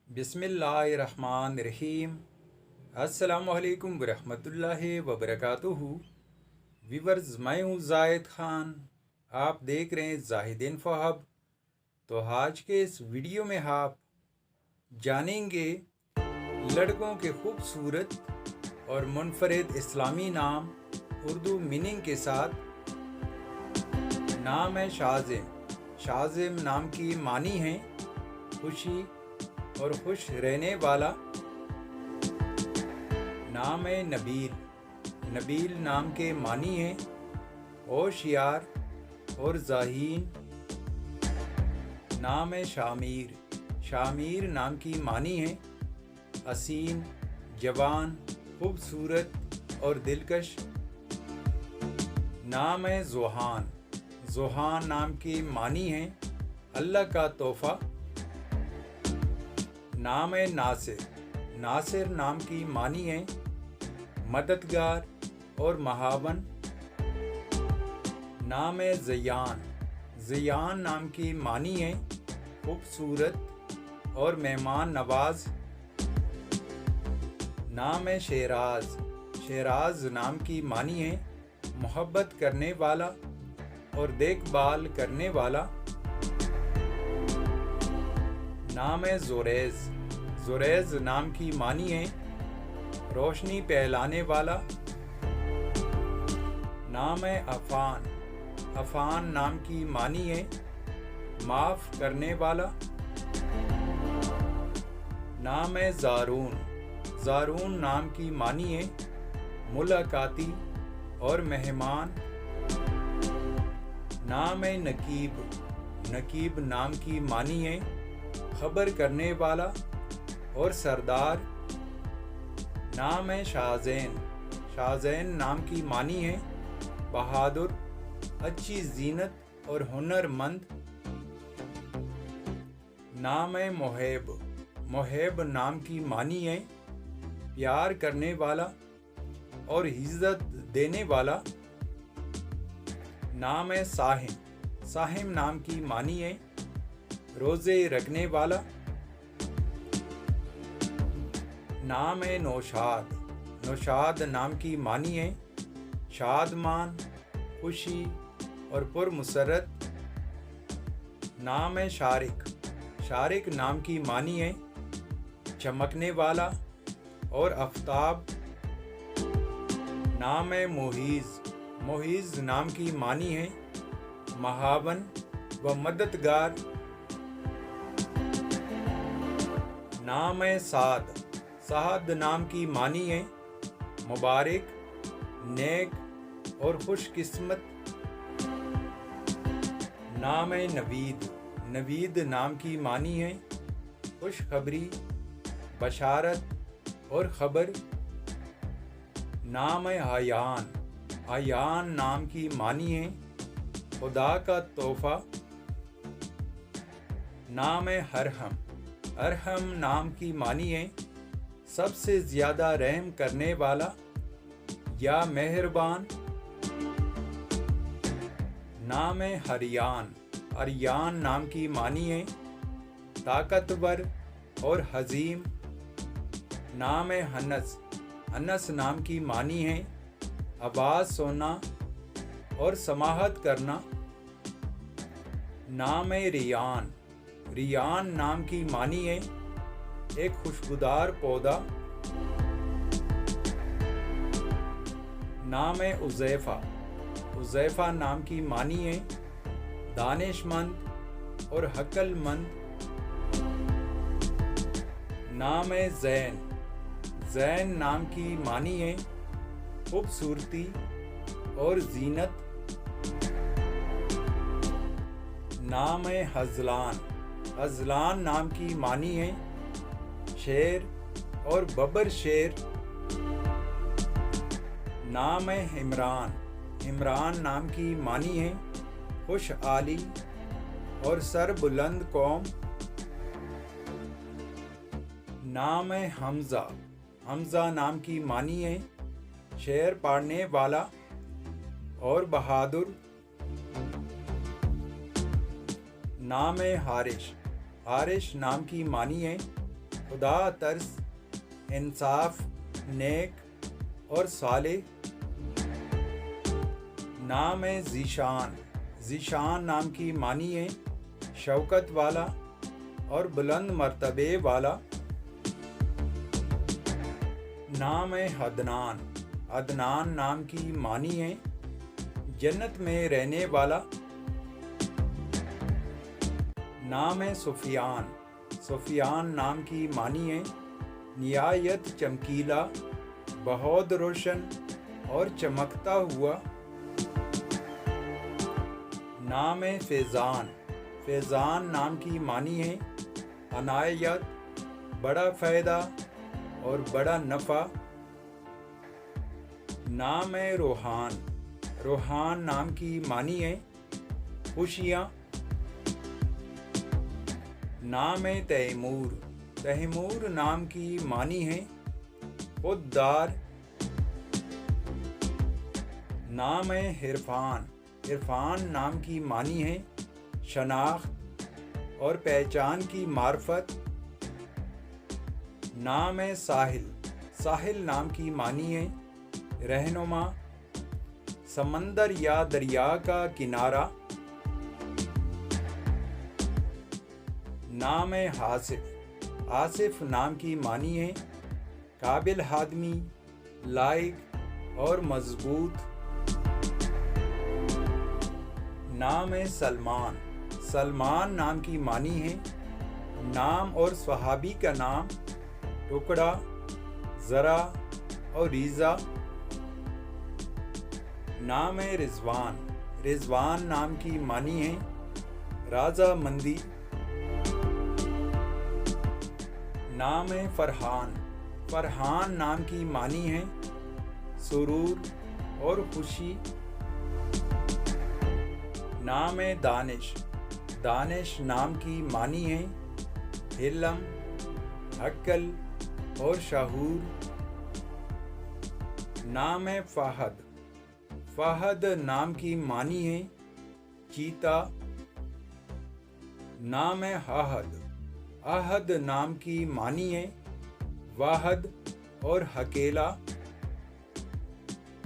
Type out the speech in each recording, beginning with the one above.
बिस्मिल्लाहिर्रहमानिर्रहीम। अस्सलामु अलैकुम वरहमतुल्लाहि वबरकातुहू। व्यूअर्स, मैं हूँ जाहिद ख़ान। आप देख रहे हैं जाहिद इन्फो हब। तो आज के इस वीडियो में आप जानेंगे लड़कों के खूबसूरत और मुनफरिद इस्लामी नाम उर्दू मीनिंग के साथ। नाम है शाज़िम। शाज़िम नाम की मानी है खुशी और खुश रहने वाला। नाम है नबील। नबील नाम के मानी है होशियार और ज़हीन। नाम है शामीर। शामीर नाम की मानी है हसीन, जवान, खूबसूरत और दिलकश। नाम है ज़ुहान। ज़ुहान नाम की मानी है अल्लाह का तोहफ़ा। नाम है नासिर। नासिर नाम की मानी है मददगार और महावन। नाम है ज़ियान। ज़ियान नाम की मानी है खूबसूरत और मेहमान नवाज। नाम है शेराज। शेराज नाम की मानी है मोहब्बत करने वाला और देखभाल करने वाला। नाम है ज़ुरैज़। ज़ुरैज़ नाम की मानी है रोशनी फैलाने वाला। नाम है अफ़ान। अफ़ान नाम की मानी है माफ़ करने वाला। नाम है ज़ारून। ज़ारून नाम की मानी है मुलाकाती और मेहमान। नाम है नकीब। नकीब नाम की मानी है खबर करने वाला और सरदार। नाम है शाहज़ैन। शाहज़ैन नाम की मानी है बहादुर, अच्छी जीनत और हुनरमंद। नाम है मुहैब। मुहैब नाम की मानी है प्यार करने वाला और इज़्ज़त देने वाला। नाम है साहिम। साहिम नाम की मानी है रोज़े रखने वाला। नाम है नौशाद। नौशाद नाम की मानी है शादमान, खुशी और पुरमसरत। नाम है शारिक। शारिक नाम की मानी है चमकने वाला और आफताब। नाम है मुहीज़। मुहीज़ नाम की मानी है महावन व मददगार। नाम है साद। साद नाम की मानी है मुबारक, नेक और खुशकिस्मत। नाम है नवीद। नवीद नाम की मानी है खुशखबरी, बशारत और खबर। नाम है आयान। आयान नाम की मानी है खुदा का तोहफ़ा। नाम है अरहम। अरहम नाम की मानी है सबसे ज़्यादा रहम करने वाला या मेहरबान। नाम है हरियान। हरियान नाम की मानी है ताकतवर और हज़ीम। नाम है हनस। हनस नाम की मानी है आवाज़ सुनना और समाहत करना। नाम है रियान। रियान नाम की मानी है एक खुशबूदार पौधा। नाम है उज़ैफ़ा। उज़ैफ़ा नाम की मानी है दानिशमंद और अक्लमंद। नाम है ज़ैन। ज़ैन नाम की मानी है खूबसूरती और जीनत। नाम है हज़लान। हज़लान नाम की मानी है शेर और बबर शेर। नाम है इमरान। इमरान नाम की मानी है खुशहाली और सरबुलंद कौम। नाम है हमज़ा। हमज़ा नाम की मानी है शेर पाड़ने वाला और बहादुर। नाम है हारिश। हारिश नाम की मानी है خدا ترس، انصاف، نیک اور صالح۔ نام ذیشان، ذیشان نام کی معنی ہے شوکت والا اور بلند مرتبے والا۔ نام عدنان، عدنان نام کی معنی ہے جنت میں رہنے والا۔ نام سفیان، سفیان نام کی معنی ہے نہایت چمکیلا، بہت روشن اور چمکتا ہوا۔ نام فیضان، فیضان نام کی معنی ہے عنایت، بڑا فائدہ اور بڑا نفع۔ نام روحان، روحان نام کی معنی ہے خوشیاں۔ نام تیمور، تیمور نام کی معنی ہے خوددار۔ نام عرفان، عرفان نام کی معنی ہے شناخت اور پہچان کی معرفت۔ نام ساحل، ساحل نام کی معنی ہے رہنما، سمندر یا دریا کا کنارہ۔ نام آصف، آصف نام کی معنی ہے قابل آدمی، لائق اور مضبوط۔ نام سلمان، سلمان نام کی معنی ہے نام اور صحابی کا نام، ٹکڑا، ذرا اور ریزہ۔ نام رضوان، رضوان نام کی معنی ہے رضا مندی۔ نام فرحان، فرحان نام کی معنی ہے سرور اور خوشی۔ نام دانش، دانش نام کی معنی ہے علم، عقل اور شعور۔ نام فہد، فہد نام کی معنی ہے چیتا۔ نام احد، احد نام کی معنی ہے واحد اور اکیلا۔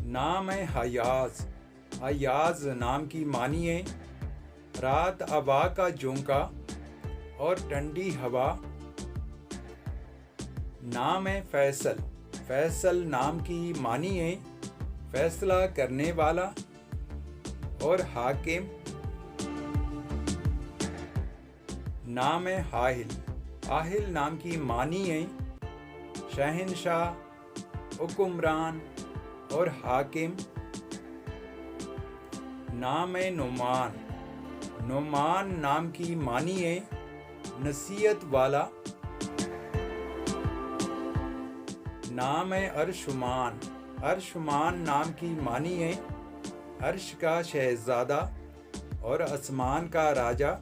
نام حیاض، حیاض نام کی معنی ہے رات ہوا کا جھونکا اور ٹھنڈی ہوا۔ نام فیصل، فیصل نام کی معنی ہے فیصلہ کرنے والا اور حاکم۔ نام حاہل، حاہل نام کی معنی ہے شہنشاہ، حکمران اور حاکم۔ نام نعمان، نعمان نام کی معنی ہے نصیحت والا۔ نام ارشمان، ارشمان نام کی معنی ہے عرش کا شہزادہ اور آسمان کا راجا۔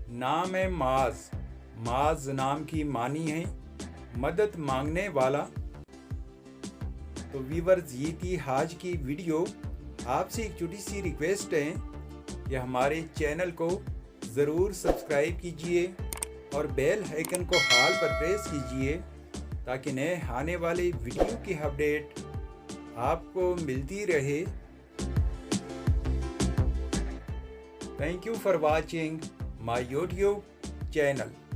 نام معاذ، معاذ نام کی معنی ہے مدد مانگنے والا۔ تو ویورز، یہ تھی آج کی ویڈیو۔ آپ سے ایک چھوٹی سی ریکویسٹ ہے کہ ہمارے چینل کو ضرور سبسکرائب کیجئے اور بیل آئیکن کو آل پر پریس کیجئے تاکہ نئے آنے والے ویڈیو کی اپڈیٹ آپ کو ملتی رہے۔ Thank you for watching my YouTube channel.